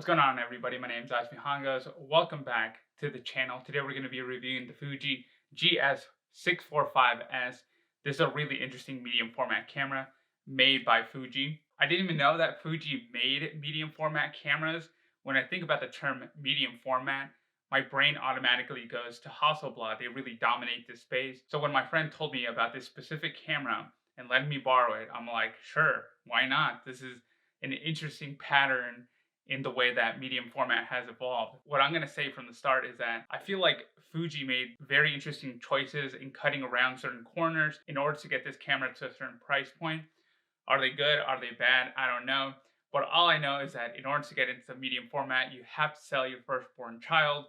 What's going on, everybody? My name is Hangos. Welcome back to the channel. Today we're going to be reviewing the Fuji GS645S. This is a really interesting medium format camera made by Fuji. I didn't even know that Fuji made medium format cameras. When I think about the term medium format, my brain automatically goes to Hasselblad. They really dominate this space. So when my friend told me about this specific camera and letting me borrow it, I'm like, sure, why not? This is an interesting pattern in the way that medium format has evolved. What I'm going to say from the start is that I feel like Fuji made very interesting choices in cutting around certain corners in order to get this camera to a certain price point. Are they good? Are they bad? I don't know. But all I know is that in order to get into medium format, you have to sell your firstborn child.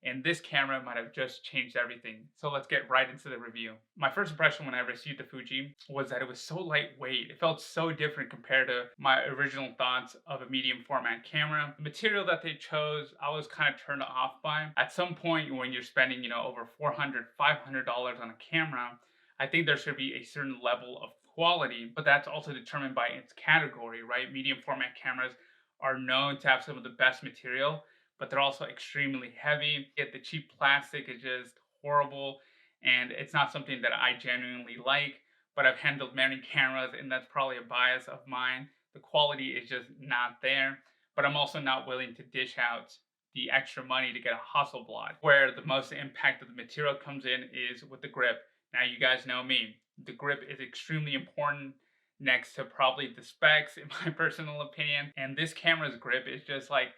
And this camera might have just changed everything. So let's get right into the review. My first impression when I received the Fuji was that it was so lightweight. It felt so different compared to my original thoughts of a medium format camera. The material that they chose, I was kind of turned off by. At some point when you're spending, over $400, $500 on a camera, I think there should be a certain level of quality, but that's also determined by its category, right? Medium format cameras are known to have some of the best material, but they're also extremely heavy. Yet the cheap plastic is just horrible, and it's not something that I genuinely like. But I've handled many cameras, and that's probably a bias of mine. The quality is just not there, but I'm also not willing to dish out the extra money to get a Hasselblad. Where the most impact of the material comes in is with the grip. Now, you guys know me. The grip is extremely important next to probably the specs, in my personal opinion. And this camera's grip is just like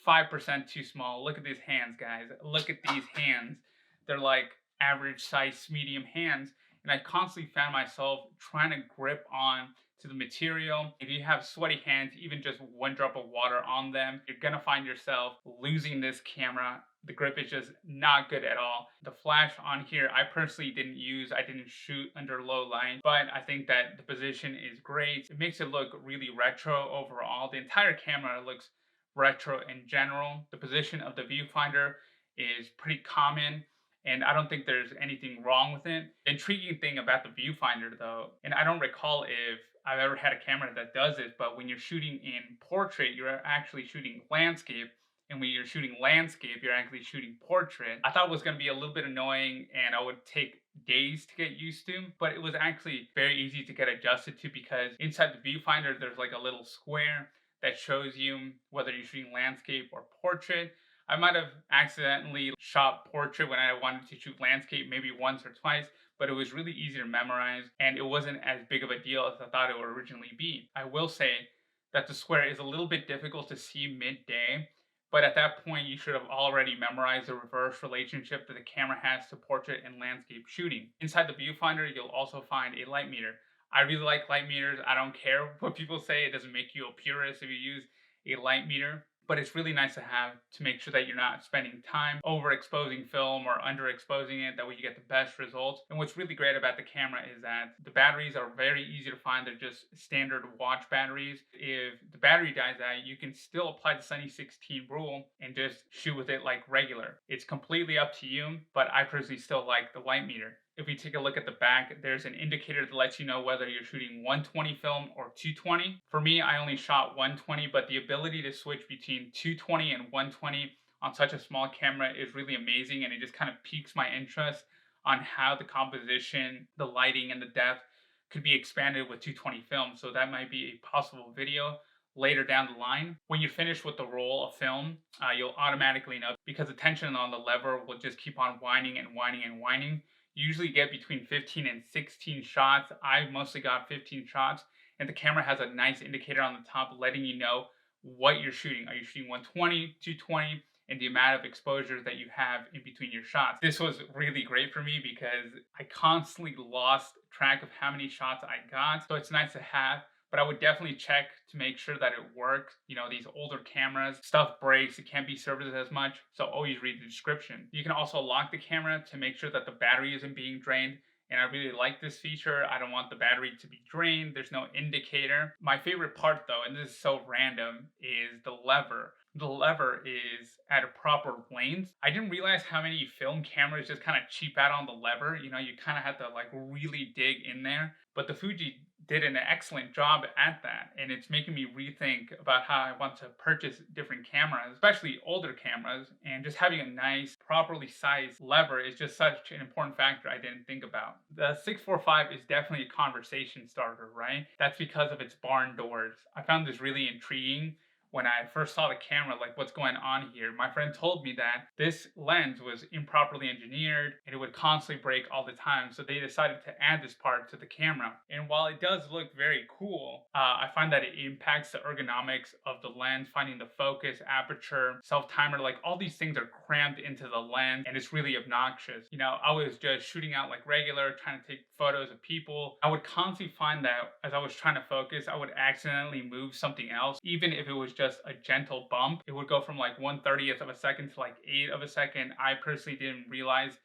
5% too small. Look at these hands, guys. Look at these hands. They're like average size medium hands. And I constantly found myself trying to grip on to the material. If you have sweaty hands, even just one drop of water on them, you're gonna find yourself losing this camera. The grip is just not good at all. The flash on here, I personally didn't use. I didn't shoot under low light, but I think that the position is great. It makes it look really retro overall. The entire camera looks retro in general. The position of the viewfinder is pretty common, and I don't think there's anything wrong with it. The intriguing thing about the viewfinder though, and I don't recall if I've ever had a camera that does this, but when you're shooting in portrait, you're actually shooting landscape. And when you're shooting landscape, you're actually shooting portrait. I thought it was going to be a little bit annoying and I would take days to get used to, but it was actually very easy to get adjusted to because inside the viewfinder, there's like a little square that shows you whether you're shooting landscape or portrait. I might have accidentally shot portrait when I wanted to shoot landscape maybe once or twice, but it was really easy to memorize and it wasn't as big of a deal as I thought it would originally be. I will say that the square is a little bit difficult to see midday, but at that point you should have already memorized the reverse relationship that the camera has to portrait and landscape shooting. Inside the viewfinder, you'll also find a light meter. I really like light meters. I don't care what people say. It doesn't make you a purist if you use a light meter, but it's really nice to have to make sure that you're not spending time overexposing film or underexposing it. That way you get the best results. And what's really great about the camera is that the batteries are very easy to find. They're just standard watch batteries. If the battery dies out, you can still apply the Sunny 16 rule and just shoot with it like regular. It's completely up to you, but I personally still like the light meter. If we take a look at the back, there's an indicator that lets you know whether you're shooting 120 film or 220. For me, I only shot 120, but the ability to switch between 220 and 120 on such a small camera is really amazing, and it just kind of piques my interest on how the composition, the lighting, and the depth could be expanded with 220 film. So that might be a possible video later down the line. When you're finished with the roll of film, you'll automatically know because the tension on the lever will just keep on whining and whining and whining. You usually get between 15 and 16 shots. I mostly got 15 shots, and the camera has a nice indicator on the top letting you know what you're shooting. Are you shooting 120, 220, and the amount of exposure that you have in between your shots. This was really great for me because I constantly lost track of how many shots I got, so it's nice to have. But I would definitely check to make sure that it works. These older cameras, stuff breaks, it can't be serviced as much, so always read the description. You can also lock the camera to make sure that the battery isn't being drained, and I really like this feature. I don't want the battery to be drained. There's no indicator. My favorite part though, and this is so random, is the lever. The lever is at a proper length. I didn't realize how many film cameras just kind of cheap out on the lever. You kind of have to like really dig in there. But the Fuji did an excellent job at that, and it's making me rethink about how I want to purchase different cameras, especially older cameras, and just having a nice, properly sized lever is just such an important factor I didn't think about. The 645 is definitely a conversation starter, right? That's because of its barn doors. I found this really intriguing when I first saw the camera, like what's going on here. My friend told me that this lens was improperly engineered and it would constantly break all the time. So they decided to add this part to the camera. And while it does look very cool, I find that it impacts the ergonomics of the lens, finding the focus, aperture, self-timer, like all these things are crammed into the lens and it's really obnoxious. You know, I was just shooting out like regular, trying to take photos of people. I would constantly find that as I was trying to focus, I would accidentally move something else, even if it was just a gentle bump. It would go from like 1/30th of a second to like 1/8 of a second. I personally didn't realize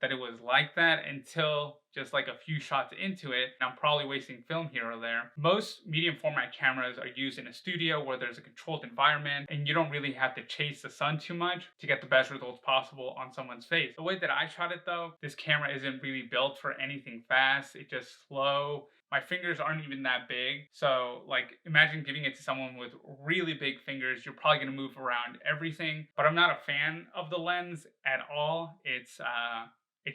that it was like that until just like a few shots into it. And I'm probably wasting film here or there. Most medium format cameras are used in a studio where there's a controlled environment and you don't really have to chase the sun too much to get the best results possible on someone's face. The way that I shot it though, this camera isn't really built for anything fast. It's just slow. My fingers aren't even that big. So like imagine giving it to someone with really big fingers. You're probably gonna move around everything. But I'm not a fan of the lens at all. It's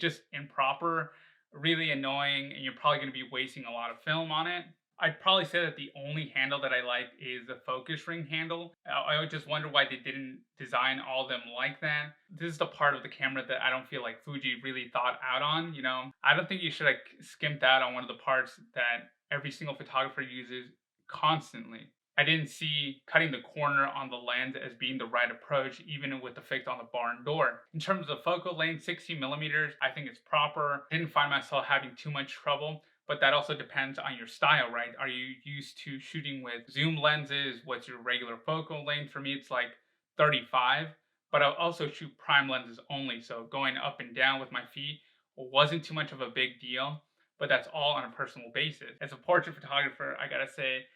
just improper, really annoying, and you're probably going to be wasting a lot of film on it. I'd probably say that the only handle that I like is the focus ring handle. I would just wonder why they didn't design all of them like that. This is the part of the camera that I don't feel like Fuji really thought out on, you know? I don't think you should like skimped out on one of the parts that every single photographer uses constantly. I didn't see cutting the corner on the lens as being the right approach, even with the fix on the barn door. In terms of focal length, 60 millimeters, I think it's proper. Didn't find myself having too much trouble, but that also depends on your style, right? Are you used to shooting with zoom lenses? What's your regular focal length? For me, it's like 35, but I'll also shoot prime lenses only. So going up and down with my feet wasn't too much of a big deal, but that's all on a personal basis. As a portrait photographer, I gotta say,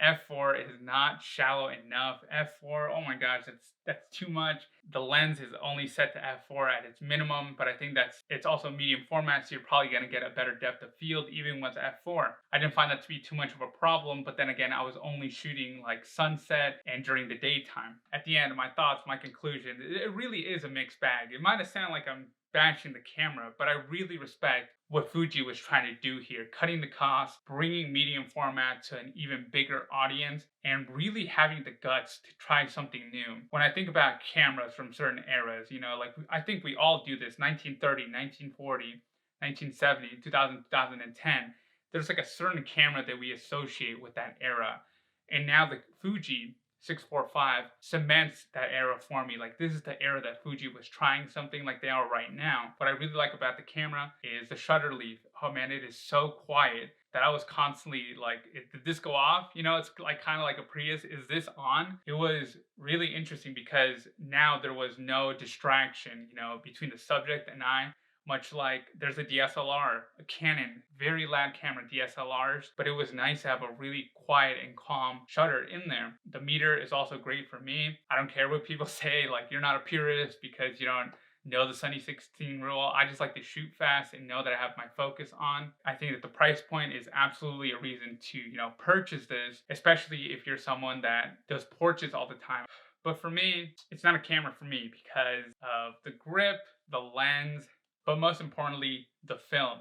f4 is not shallow enough. f4, oh my gosh, that's too much. The lens is only set to f4 at its minimum, but I think it's also medium format, so you're probably gonna get a better depth of field even with f4. I didn't find that to be too much of a problem, but then again, I was only shooting like sunset and during the daytime. At the end, my thoughts, my conclusion, it really is a mixed bag. It might have sounded like I'm bashing the camera, but I really respect what Fuji was trying to do here, cutting the cost, bringing medium format to an even bigger audience, and really having the guts to try something new. When I think about cameras from certain eras, you know, like I think we all do this, 1930, 1940, 1970, 2000, 2010, there's like a certain camera that we associate with that era. And now the Fuji 645 cements that era for me. Like this is the era that Fuji was trying something like they are right now. What I really like about the camera is the shutter leaf. Oh man, it is so quiet that I was constantly like, did this go off? You know, it's like kind of like a Prius. Is this on? It was really interesting because now there was no distraction, you know, between the subject and I. Much like there's a DSLR, a Canon, very loud camera DSLRs, but it was nice to have a really quiet and calm shutter in there. The meter is also great for me. I don't care what people say, like you're not a purist because you don't know the Sony 16 rule. I just like to shoot fast and know that I have my focus on. I think that the price point is absolutely a reason to, you know, purchase this, especially if you're someone that does portraits all the time. But for me, it's not a camera for me because of the grip, the lens, but most importantly, the film.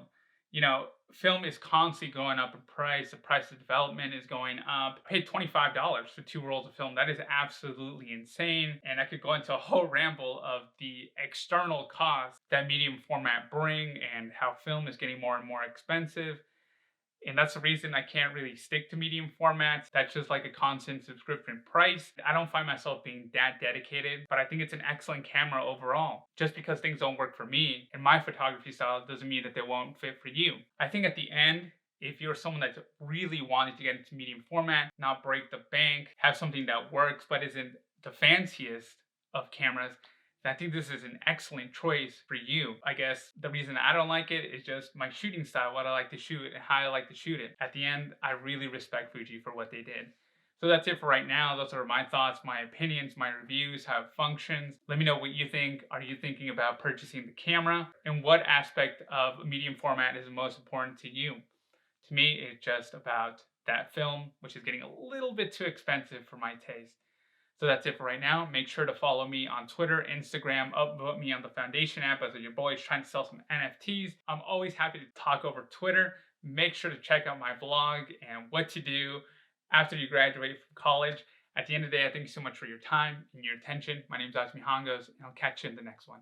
You know, film is constantly going up in price. The price of development is going up. I paid $25 for 2 rolls of film. That is absolutely insane. And I could go into a whole ramble of the external costs that medium format bring and how film is getting more and more expensive. And that's the reason I can't really stick to medium formats. That's just like a constant subscription price. I don't find myself being that dedicated, but I think it's an excellent camera overall. Just because things don't work for me and my photography style doesn't mean that they won't fit for you. I think at the end, if you're someone that's really wanted to get into medium format, not break the bank, have something that works but isn't the fanciest of cameras, I think this is an excellent choice for you. I guess the reason I don't like it is just my shooting style, what I like to shoot and how I like to shoot it. At the end, I really respect Fuji for what they did. So that's it for right now. Those are my thoughts, my opinions, my reviews, how it functions. Let me know what you think. Are you thinking about purchasing the camera? And what aspect of medium format is most important to you? To me, it's just about that film, which is getting a little bit too expensive for my taste. So that's it for right now. Make sure to follow me on Twitter, Instagram, upvote me on the Foundation app as your boy is trying to sell some NFTs. I'm always happy to talk over Twitter. Make sure to check out my blog and what to do after you graduate from college. At the end of the day, I thank you so much for your time and your attention. My name is Asmi Hongos, and I'll catch you in the next one.